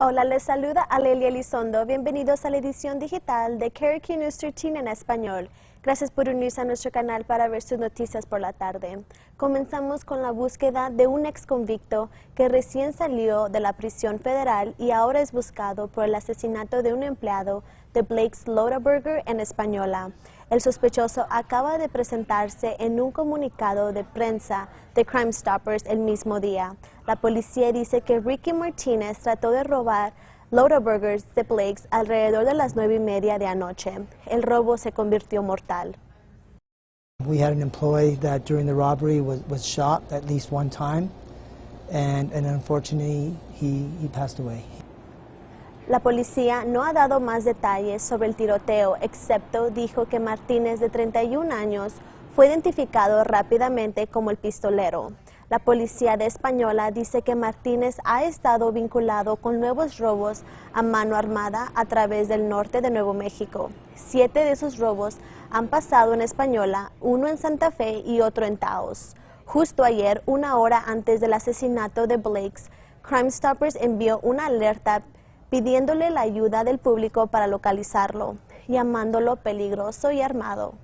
Hola, les saluda Alelia Elizondo. Bienvenidos a la edición digital de KRQ News 13 en español. Gracias por unirse a nuestro canal para ver sus noticias por la tarde. Comenzamos con la búsqueda de un ex convicto que recién salió de la prisión federal y ahora es buscado por el asesinato de un empleado de Blake's Loader Burger en Española. El sospechoso acaba de presentarse en un comunicado de prensa de Crime Stoppers el mismo día. La policía dice que Ricky Martínez trató de robar Loader Burgers de Blake's alrededor de las 9:30 de anoche. El robo se convirtió mortal. We had an employee that during the robbery was shot at least one time, and unfortunately he passed away. La policía no ha dado más detalles sobre el tiroteo, excepto dijo que Martínez, de 31 años, fue identificado rápidamente como el pistolero. La policía de Española dice que Martínez ha estado vinculado con nuevos robos a mano armada a través del norte de Nuevo México. 7 de esos robos han pasado en Española, uno en Santa Fe y otro en Taos. Justo ayer, una hora antes del asesinato de Blake's, Crime Stoppers envió una alerta pidiéndole la ayuda del público para localizarlo, llamándolo peligroso y armado.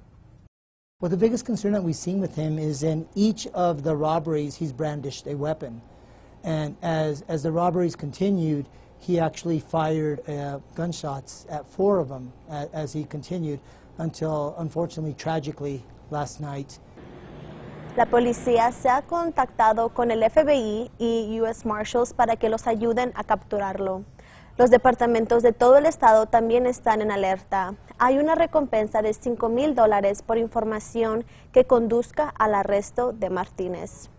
Well, the biggest concern that we've seen with him is in each of the robberies he's brandished a weapon. And as the robberies continued, he actually fired gunshots at 4 of them as he continued until, unfortunately, tragically, last night. La policía se ha contactado con el FBI y US Marshals para que los ayuden a capturarlo. Los departamentos de todo el estado también están en alerta. Hay una recompensa de $5,000 por información que conduzca al arresto de Martínez.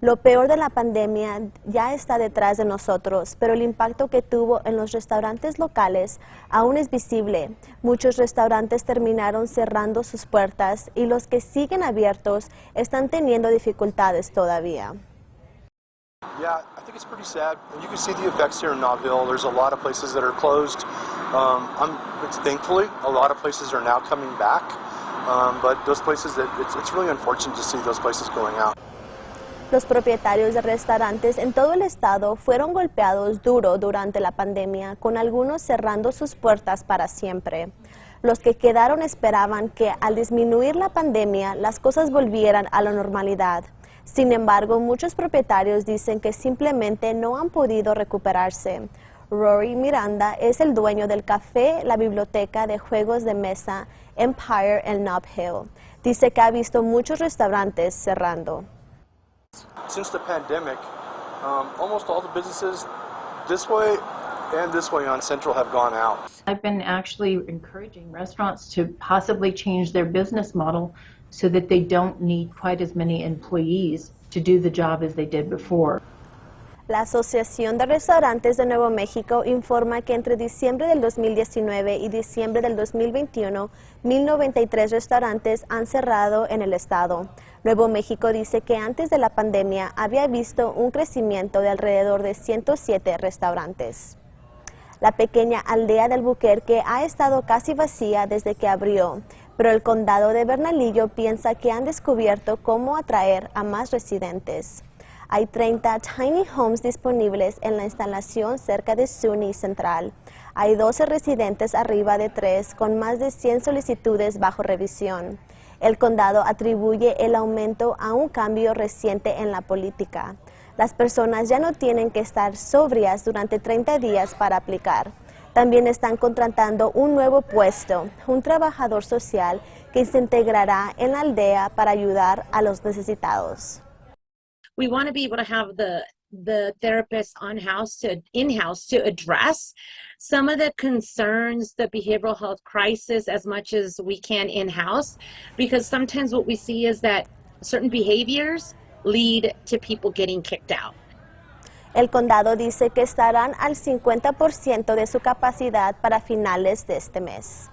Lo peor de la pandemia ya está detrás de nosotros, pero el impacto que tuvo en los restaurantes locales aún es visible. Muchos restaurantes terminaron cerrando sus puertas y los que siguen abiertos están teniendo dificultades todavía. Yeah, I think it's pretty sad. You can see the effects here in Nob Hill. There's a lot of places that are closed. Thankfully, a lot of places are now coming back. But those places, it's really unfortunate to see those places going out. Los propietarios de restaurantes en todo el estado fueron golpeados duro durante la pandemia, con algunos cerrando sus puertas para siempre. Los que quedaron esperaban que al disminuir la pandemia, las cosas volvieran a la normalidad. Sin embargo, muchos propietarios dicen que simplemente no han podido recuperarse. Rory Miranda es el dueño del café, la biblioteca de juegos de mesa Empire en Nob Hill. Dice que ha visto muchos restaurantes cerrando. Since the pandemic, almost all the businesses this way and this way on Central have gone out. I've been actually encouraging restaurants to possibly change their business model so that they don't need quite as many employees to do the job as they did before. La Asociación de Restaurantes de Nuevo México informa que entre diciembre del 2019 y diciembre del 2021, 1,093 restaurantes han cerrado en el estado. Nuevo México dice que antes de la pandemia había visto un crecimiento de alrededor de 107 restaurantes. La pequeña aldea de Albuquerque ha estado casi vacía desde que abrió, pero el condado de Bernalillo piensa que han descubierto cómo atraer a más residentes. Hay 30 tiny homes disponibles en la instalación cerca de SUNY Central. Hay 12 residentes arriba de 3 con más de 100 solicitudes bajo revisión. El condado atribuye el aumento a un cambio reciente en la política. Las personas ya no tienen que estar sobrias durante 30 días para aplicar. También están contratando un nuevo puesto, un trabajador social que se integrará en la aldea para ayudar a los necesitados. We want to be able to have the therapist in-house to address some of the concerns, the behavioral health crisis, as much as we can in-house, because sometimes what we see is that certain behaviors lead to people getting kicked out. El condado dice que estarán al 50% de su capacidad para finales de este mes.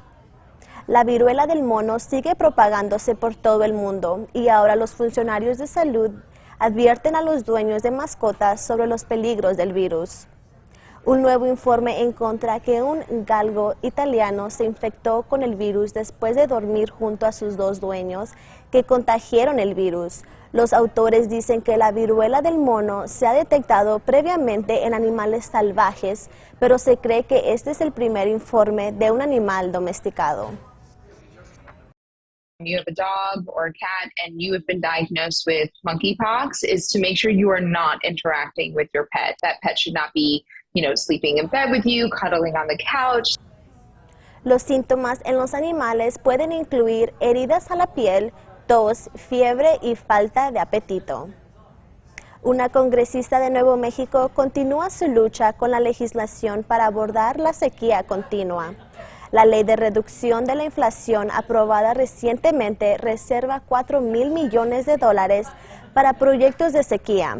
La viruela del mono sigue propagándose por todo el mundo y ahora los funcionarios de salud advierten a los dueños de mascotas sobre los peligros del virus. Un nuevo informe encuentra que un galgo italiano se infectó con el virus después de dormir junto a sus 2 dueños que contagiaron el virus. Los autores dicen que la viruela del mono se ha detectado previamente en animales salvajes, pero se cree que este es el primer informe de un animal domesticado. You have a dog or a cat and you have been diagnosed with monkeypox is to make sure you are not interacting with your pet. That pet should not be, sleeping in bed with you, cuddling on the couch. Los síntomas en los animales pueden incluir heridas a la piel, tos, fiebre y falta de apetito. Una congresista de Nuevo México continúa su lucha con la legislación para abordar la sequía continua. La ley de reducción de la inflación aprobada recientemente reserva $4,000 millones para proyectos de sequía,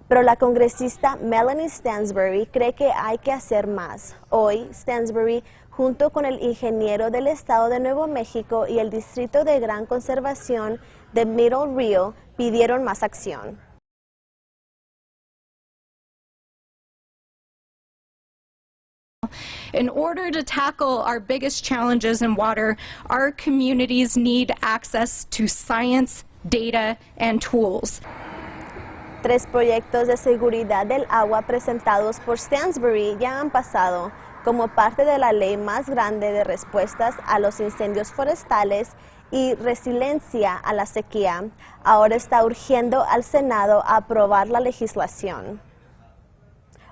pero la congresista Melanie Stansbury cree que hay que hacer más. Hoy, Stansbury, junto con el ingeniero del estado de Nuevo México y el Distrito de Gran Conservación de Middle Rio, pidieron más acción. In order to tackle our biggest challenges in water, our communities need access to science, data, and tools. 3 proyectos de seguridad del agua presentados por Stansbury ya han pasado como parte de la ley más grande de respuestas a los incendios forestales y resiliencia a la sequía. Ahora está urgiendo al Senado a aprobar la legislación.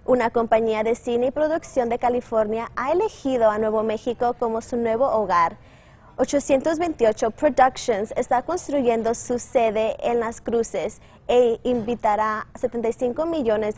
Una compañía de cine y producción de California ha elegido a Nuevo México como su nuevo hogar. 828 Productions está construyendo su sede en Las Cruces e invitará $75 millones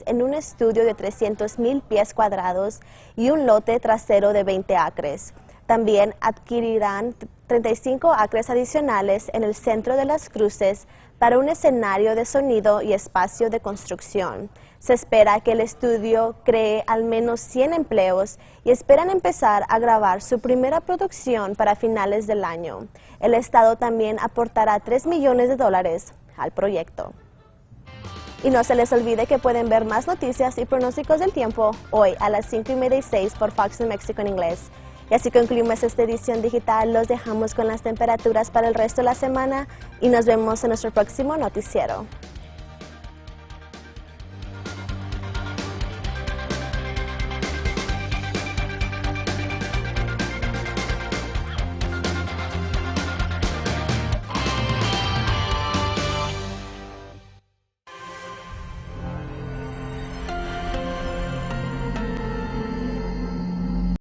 en un estudio de 300,000 pies cuadrados y un lote trasero de 20 acres. También adquirirán 35 acres adicionales en el centro de Las Cruces para un escenario de sonido y espacio de construcción. Se espera que el estudio cree al menos 100 empleos y esperan empezar a grabar su primera producción para finales del año. El estado también aportará $3 millones al proyecto. Y no se les olvide que pueden ver más noticias y pronósticos del tiempo hoy a las 5:30 y 6 por Fox New Mexico en inglés. Y así concluimos esta edición digital. Los dejamos con las temperaturas para el resto de la semana y nos vemos en nuestro próximo noticiero.